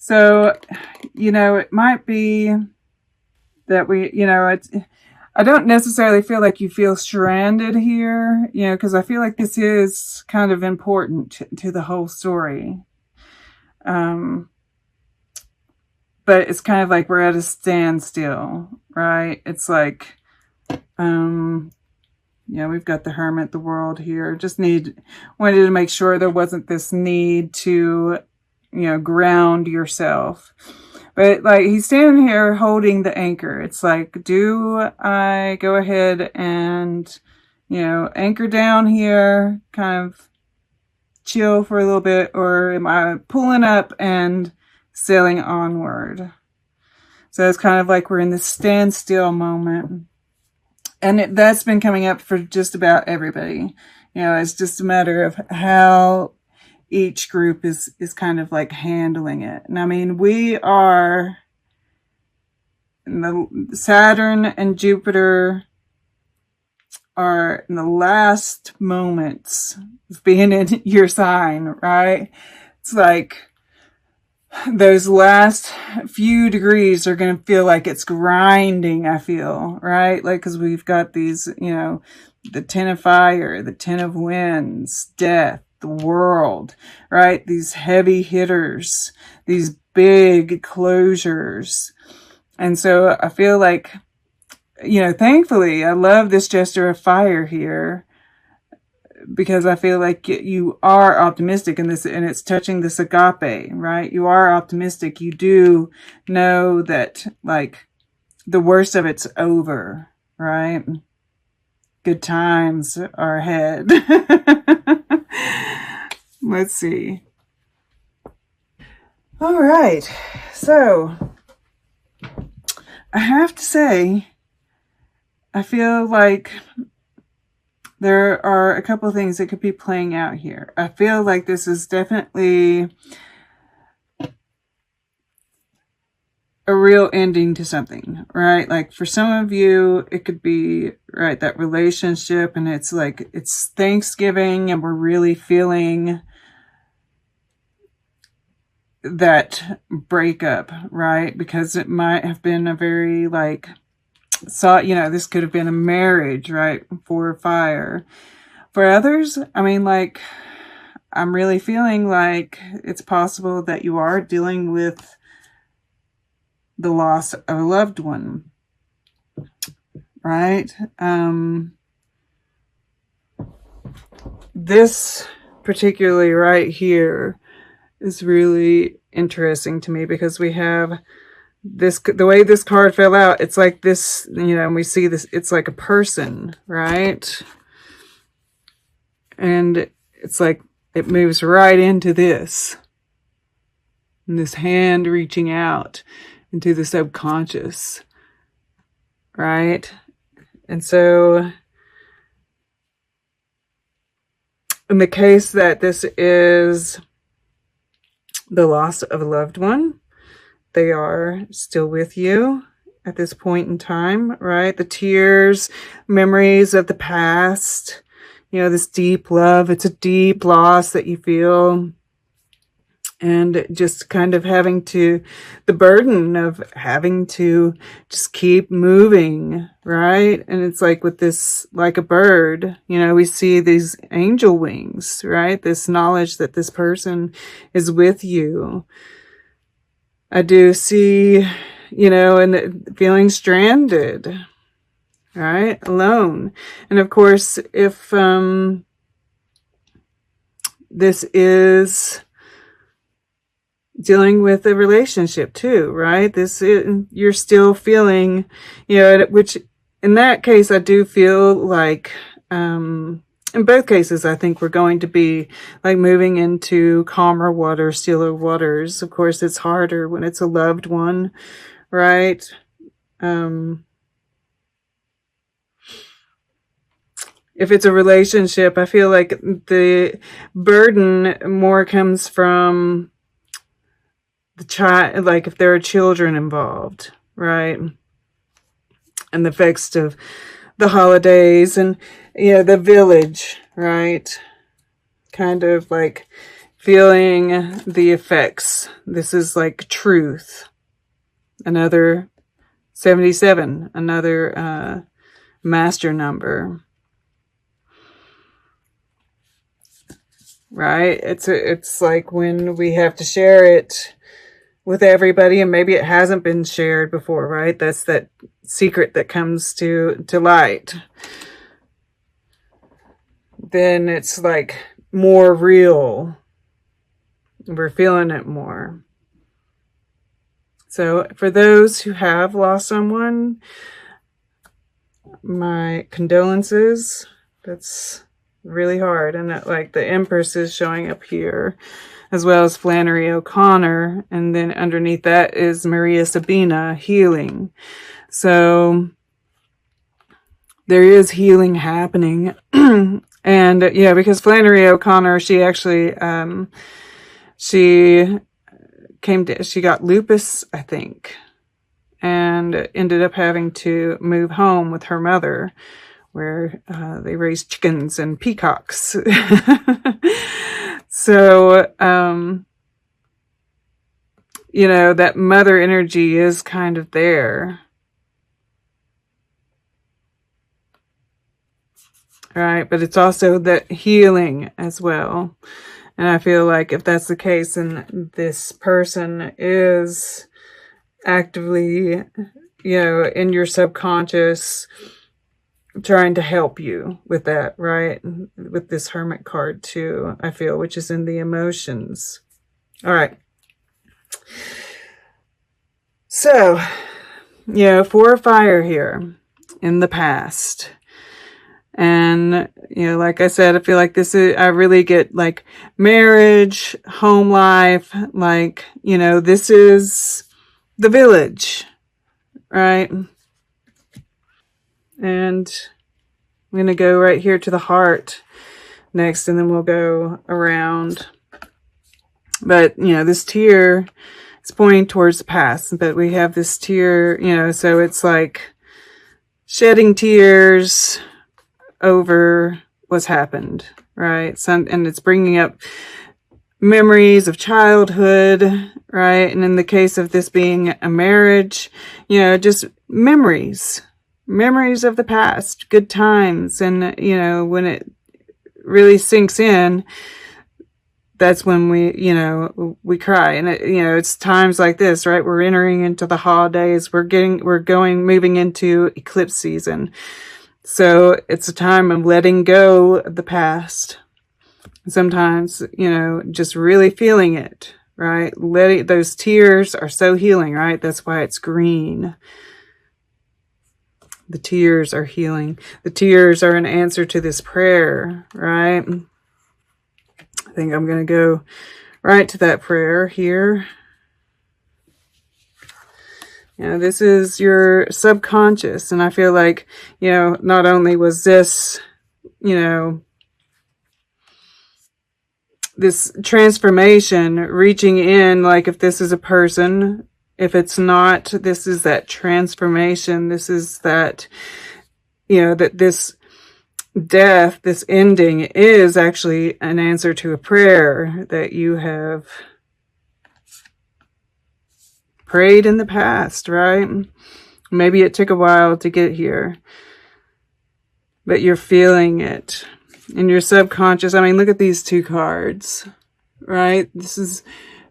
So, it might be that I don't necessarily feel like you feel stranded here, because I feel like this is kind of important to the whole story. Um, but it's kind of like we're at a standstill, right? It's like, we've got the Hermit, the World here. Wanted to make sure there wasn't this need to, ground yourself. But like he's standing here holding the anchor. It's like, do I go ahead and, anchor down here, kind of chill for a little bit, or am I pulling up and sailing onward? So it's kind of like we're in this standstill moment. And that's been coming up for just about everybody. It's just a matter of how each group is kind of like handling it. And I mean, we are in the Saturn and Jupiter are in the last moments of being in your sign, right? It's like those last few degrees are going to feel like it's grinding, I feel, right? Like, because we've got these, the 10 of fire, the 10 of winds, death, the world, right? These heavy hitters, these big closures. And so I feel like, thankfully, I love this gesture of fire here, because I feel like you are optimistic in this, and it's touching this agape, right? You are optimistic. You do know that, like, the worst of it's over, right? Good times are ahead. Let's see. All right. So, I have to say, I feel like there are a couple of things that could be playing out here. I feel like this is definitely a real ending to something, right? Like for some of you, it could be, right, that relationship, and it's like, it's Thanksgiving and we're really feeling that breakup, right? Because it might have been a very like, this could have been a marriage, right? For fire. For others, I mean, like, I'm really feeling like it's possible that you are dealing with the loss of a loved one, right? This particularly right here is really interesting to me, because we have this, the way this card fell out, it's like this, and we see this, it's like a person, right? And it's like, it moves right into this. And this hand reaching out into the subconscious, right? And so, in the case that this is the loss of a loved one, they are still with you at this point in time, right? The tears, memories of the past, this deep love. It's a deep loss that you feel. And just kind of the burden of having to just keep moving, right? And it's like with this, like a bird, we see these angel wings, right? This knowledge that this person is with you. I do see, and feeling stranded, right? Alone. And of course, if this is dealing with a relationship too, right? You're still feeling, which in that case, I do feel like, in both cases, I think we're going to be like moving into calmer waters, stiller waters. Of course, it's harder when it's a loved one, right? If it's a relationship, I feel like the burden more comes from the child, like if there are children involved, right? And the effects of the holidays and, the village, right? Kind of like feeling the effects. This is like truth. Another 77, another master number. Right? It's like when we have to share it with everybody, and maybe it hasn't been shared before, right? That's that secret that comes to light. Then it's like more real. We're feeling it more. So for those who have lost someone, my condolences. That's really hard. And that, like, the Empress is showing up here, as well as Flannery O'Connor. And then underneath that is Maria Sabina, healing. So there is healing happening. And yeah, because Flannery O'Connor, she actually, she got lupus, I think, and ended up having to move home with her mother, where they raise chickens and peacocks. So, you know, that mother energy is kind of there. Right? But it's also that healing as well. And I feel like if that's the case, then this person is actively, you know, in your subconscious, trying to help you with that, right? With this Hermit card too, I feel, which is in the emotions. All right. So, you know, 4 of fire here in the past. And, you know, like I said, I feel like this is, I really get like marriage, home life, like, you know, this is the village, right? And I'm going to go right here to the heart next, and then we'll go around. But, you know, this tear is pointing towards the past, but we have this tear, you know, so it's like shedding tears over what's happened, right? And it's bringing up memories of childhood, right? And in the case of this being a marriage, you know, just memories of the past, good times. And, you know, when it really sinks in, that's when we, you know, we cry. And, you know, it's times like this, right? We're entering into the holidays. Moving into eclipse season. So it's a time of letting go of the past. Sometimes, you know, just really feeling it, right? Those tears are so healing, right? That's why it's green. The tears are healing. The tears are an answer to this prayer, right? I think I'm going to go right to that prayer here. You know, this is your subconscious. And I feel like, you know, not only was this, you know, this transformation reaching in, like if this is a person, if it's not, this is that transformation. This is that, you know, that this death, this ending is actually an answer to a prayer that you have prayed in the past, right? Maybe it took a while to get here, but you're feeling it in your subconscious. I mean, look at these 2 cards, right? This is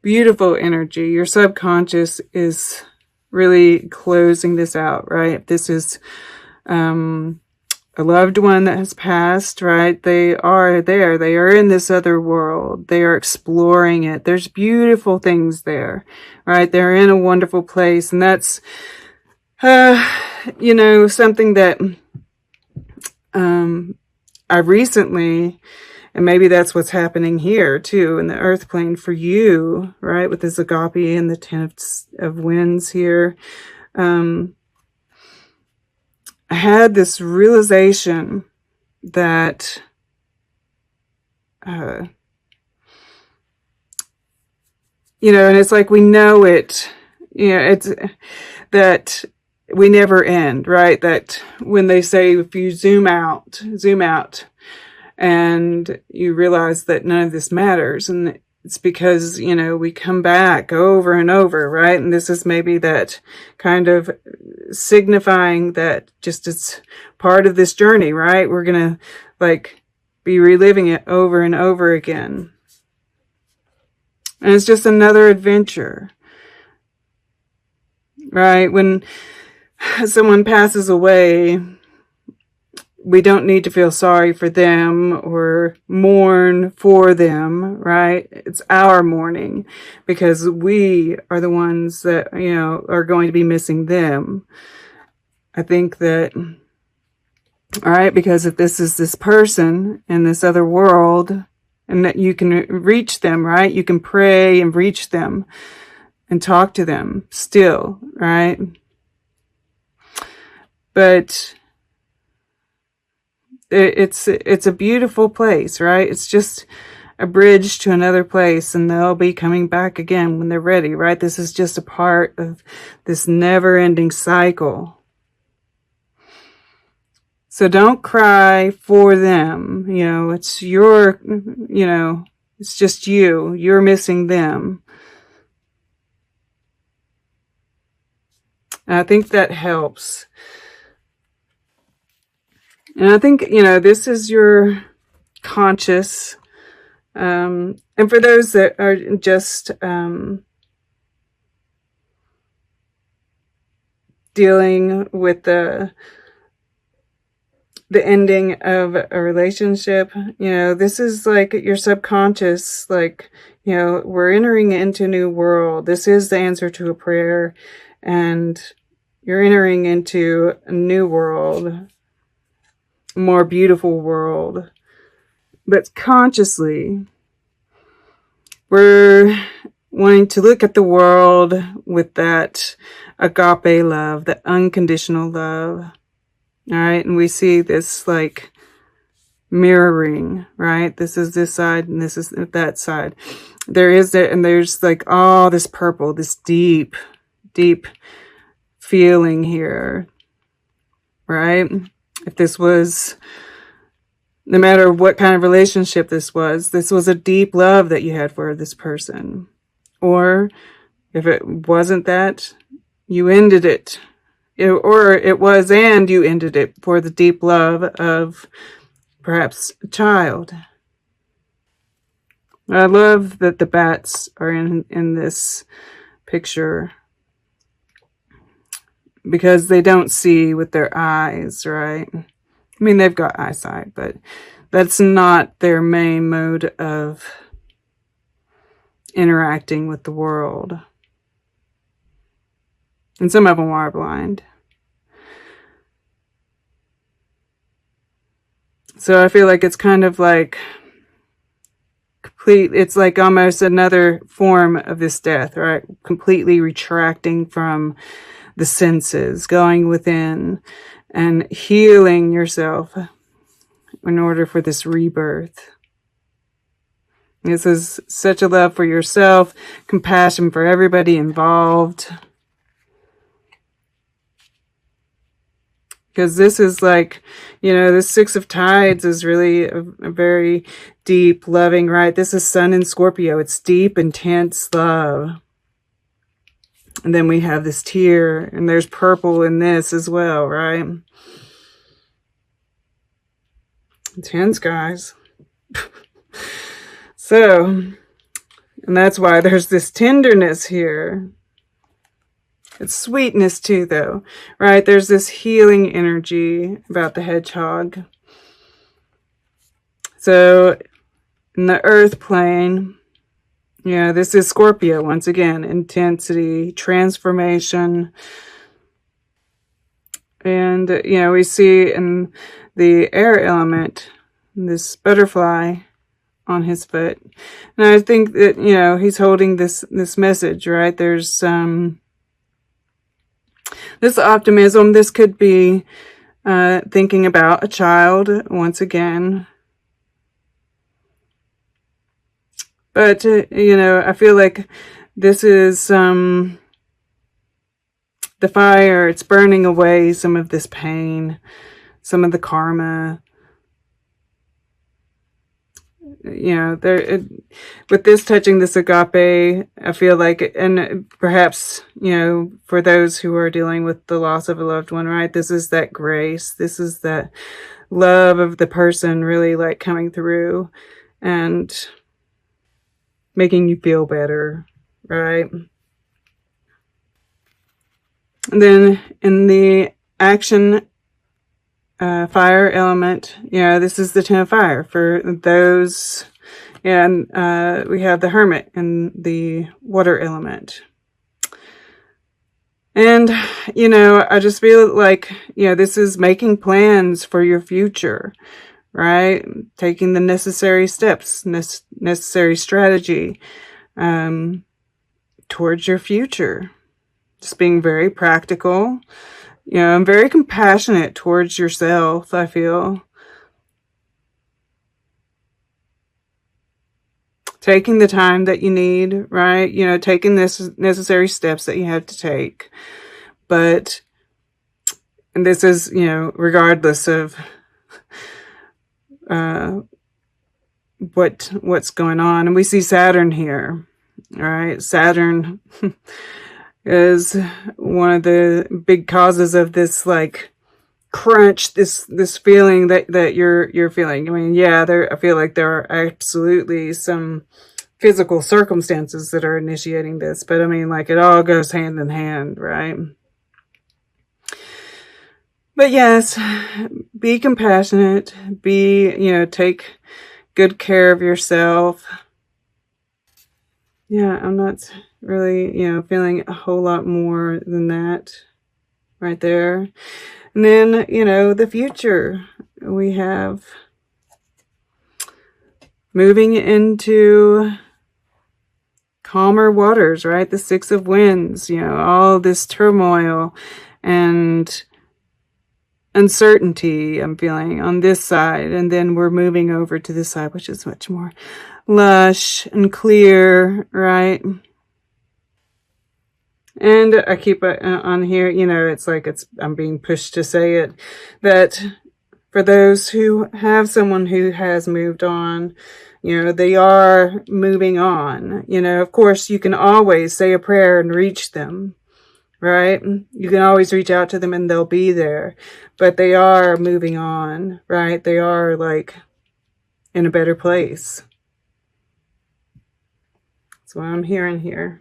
beautiful energy. Your subconscious is really closing this out, right? This is a loved one that has passed, right? They are there. They are in this other world. They are exploring it. There's beautiful things there, right? They're in a wonderful place. And that's, you know, something that I recently, and maybe that's what's happening here too in the earth plane for you, right? With this agape and the 10 of Wands here. I had this realization that you know, and it's like we know it, you know, it's that we never end, right? That when they say if you zoom out, and you realize that none of this matters. And it's because, you know, we come back over and over, right? And this is maybe that kind of signifying that just it's part of this journey, right? We're going to like be reliving it over and over again. And it's just another adventure, right? When someone passes away, we don't need to feel sorry for them or mourn for them, right? It's our mourning because we are the ones that, you know, are going to be missing them. I think that, all right, because if this is this person in this other world and that you can reach them, right? You can pray and reach them and talk to them still, right? But it's a beautiful place, right? It's just a bridge to another place, and they'll be coming back again when they're ready, right? This is just a part of this never-ending cycle. So don't cry for them. You know, it's your, you know, it's just you. You're missing them. And I think that helps. And I think, you know, this is your conscious, and for those that are just dealing with the ending of a relationship, you know, this is like your subconscious, like, you know, we're entering into a new world. This is the answer to a prayer, and you're entering into a new world, more beautiful world. But consciously, we're wanting to look at the world with that agape love, that unconditional love. All right. And we see this like mirroring, right? This is this side and this is that side. There is that, and there's like all this purple, this deep, deep feeling here, right? If this was, no matter what kind of relationship this was a deep love that you had for this person. Or if it wasn't that, you ended it. Or it was and you ended it for the deep love of perhaps a child. I love that the bats are in this picture, because they don't see with their eyes, right? I mean, they've got eyesight, but that's not their main mode of interacting with the world. And some of them are blind. So I feel like it's kind of like complete, it's like almost another form of this death, right? Completely retracting from the senses, going within and healing yourself in order for this rebirth. This is such a love for yourself, compassion for everybody involved. Because this is like, you know, the Six of Tides is really a very deep, loving, right? This is Sun in Scorpio. It's deep, intense love. And then we have this tear, and there's purple in this as well, right? Intense, guys. So, and that's why there's this tenderness here. It's sweetness too, though, right? There's this healing energy about the hedgehog. So, in the earth plane, yeah, this is Scorpio once again. Intensity, transformation. And, you know, we see in the air element, this butterfly on his foot. And I think that, you know, he's holding this message, right? There's this optimism. This could be thinking about a child once again. But, you know, I feel like this is the fire. It's burning away some of this pain, some of the karma. you know, with this touching this agape, I feel like, and perhaps, you know, for those who are dealing with the loss of a loved one, right? This is that grace. This is that love of the person really like coming through and making you feel better, right? And then in the action fire element, you know, this is the 10 of fire for those. And we have the hermit and the water element. And, you know, I just feel like, you know, this is making plans for your future, right? Taking the necessary steps, necessary strategy towards your future. Just being very practical. You know, I'm very compassionate towards yourself, I feel. Taking the time that you need, right? You know, taking this necessary steps that you have to take. But, and this is, you know, regardless of what's going on. And we see Saturn here, right? Saturn is one of the big causes of this, like, crunch, this feeling that you're feeling. I mean, yeah, I feel like there are absolutely some physical circumstances that are initiating this, but I mean, like, it all goes hand in hand, right? But yes, be compassionate, you know, take good care of yourself. Yeah, I'm not really, you know, feeling a whole lot more than that right there. And then, you know, the future, we have moving into calmer waters, right? The 6 of Wands, you know, all this turmoil and uncertainty I'm feeling on this side. And then we're moving over to this side, which is much more lush and clear, right? And I keep on here, you know, it's like I'm being pushed to say it, that for those who have someone who has moved on, you know, they are moving on. You know, of course, you can always say a prayer and reach them, right? You can always reach out to them and they'll be there. But they are moving on, right? They are, like, in a better place. That's what I'm hearing here.